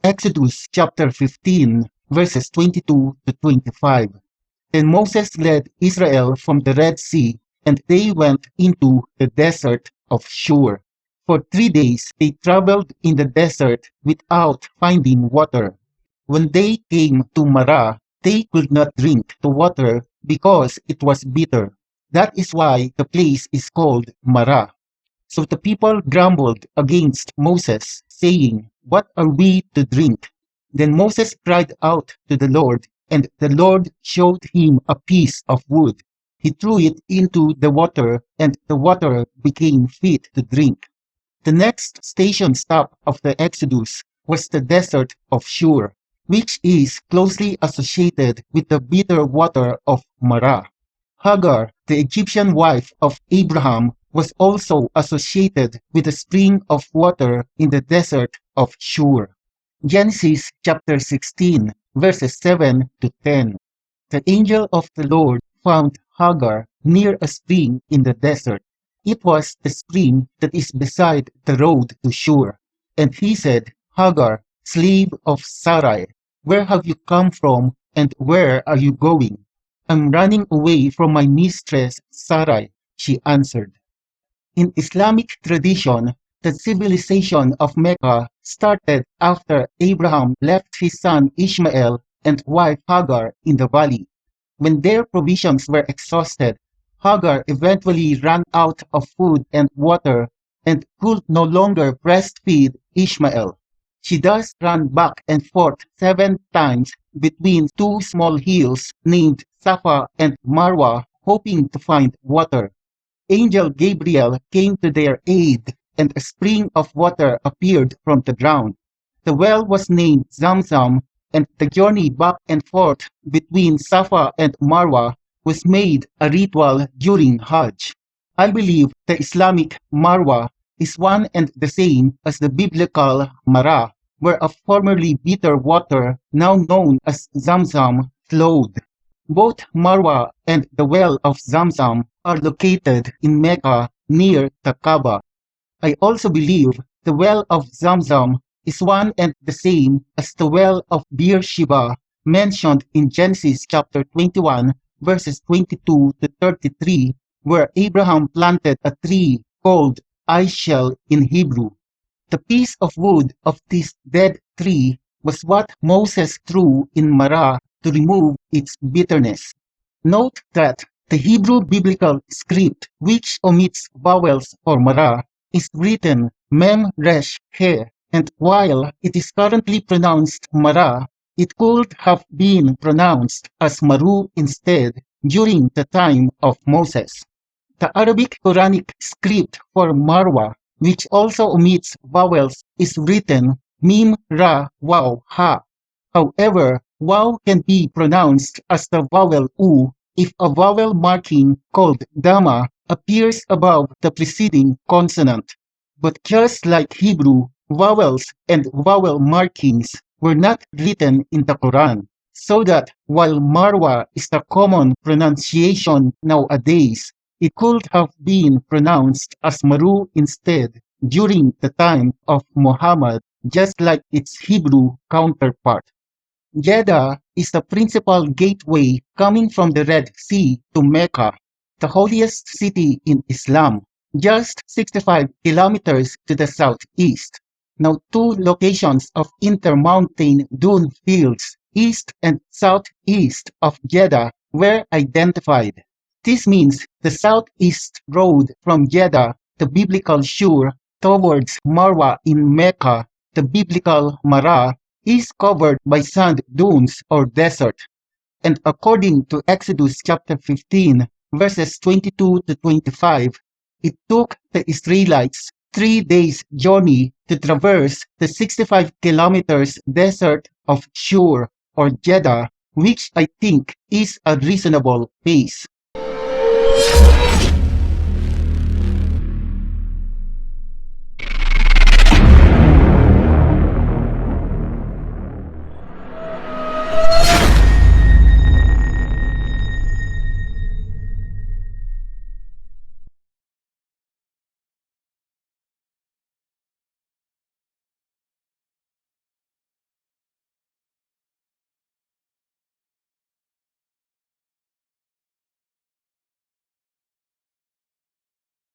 Exodus chapter 15, verses 22 to 25. Then Moses led Israel from the Red Sea, and they went into the Desert of Shur. For 3 days they traveled in the desert without finding water. When they came to Marah, they could not drink the water because it was bitter. That is why the place is called Marah. So the people grumbled against Moses, saying, "What are we to drink?" Then Moses cried out to the Lord, and the Lord showed him a piece of wood. He threw it into the water, and the water became fit to drink. The next station stop of the Exodus was the Desert of Shur, which is closely associated with the bitter water of Marah. Hagar, the Egyptian wife of Abraham, was also associated with a spring of water in the Desert of Shur. Genesis chapter 16, verses 7 to 10. The angel of the Lord found Hagar near a spring in the desert. It was the spring that is beside the road to Shur. And he said, "Hagar, slave of Sarai, where have you come from and where are you going?" "I'm running away from my mistress Sarai," she answered. In Islamic tradition, the civilization of Mecca started after Abraham left his son Ishmael and wife Hagar in the valley. When their provisions were exhausted, Hagar eventually ran out of food and water and could no longer breastfeed Ishmael. She thus ran back and forth 7 times between 2 small hills named Safa and Marwah, hoping to find water. Angel Gabriel came to their aid, and a spring of water appeared from the ground. The well was named Zamzam, and the journey back and forth between Safa and Marwah was made a ritual during Hajj. I believe the Islamic Marwah is one and the same as the biblical Marah, where a formerly bitter water, now known as Zamzam, flowed. Both Marwah and the well of Zamzam are located in Mecca near the Kaaba. I also believe the well of Zamzam is one and the same as the well of Beersheba mentioned in Genesis chapter 21 verses 22 to 33, where Abraham planted a tree called Ishel in Hebrew. The piece of wood of this dead tree was what Moses threw in Marah to remove its bitterness. Note that the Hebrew biblical script, which omits vowels for Marah, is written Mem Resh He, and while it is currently pronounced Marah, it could have been pronounced as Maru instead during the time of Moses. The Arabic Quranic script for Marwah, which also omits vowels, is written Mim Ra Waw Ha. However, Waw can be pronounced as the vowel U if a vowel marking called Dhamma appears above the preceding consonant. But just like Hebrew, vowels and vowel markings were not written in the Quran, so that while Marwah is the common pronunciation nowadays, it could have been pronounced as Maru instead during the time of Muhammad, just like its Hebrew counterpart. Jeddah is the principal gateway coming from the Red Sea to Mecca, the holiest city in Islam, just 65 kilometers to the southeast. Now 2 locations of intermountain dune fields east and southeast of Jeddah were identified. This means the southeast road from Jeddah, the biblical Shur, towards Marwah in Mecca, the biblical Marah, is covered by sand dunes or desert. And according to Exodus chapter 15, verses 22 to 25, it took the Israelites 3 days' journey to traverse the 65 kilometers desert of Shur or Jeddah, which I think is a reasonable pace.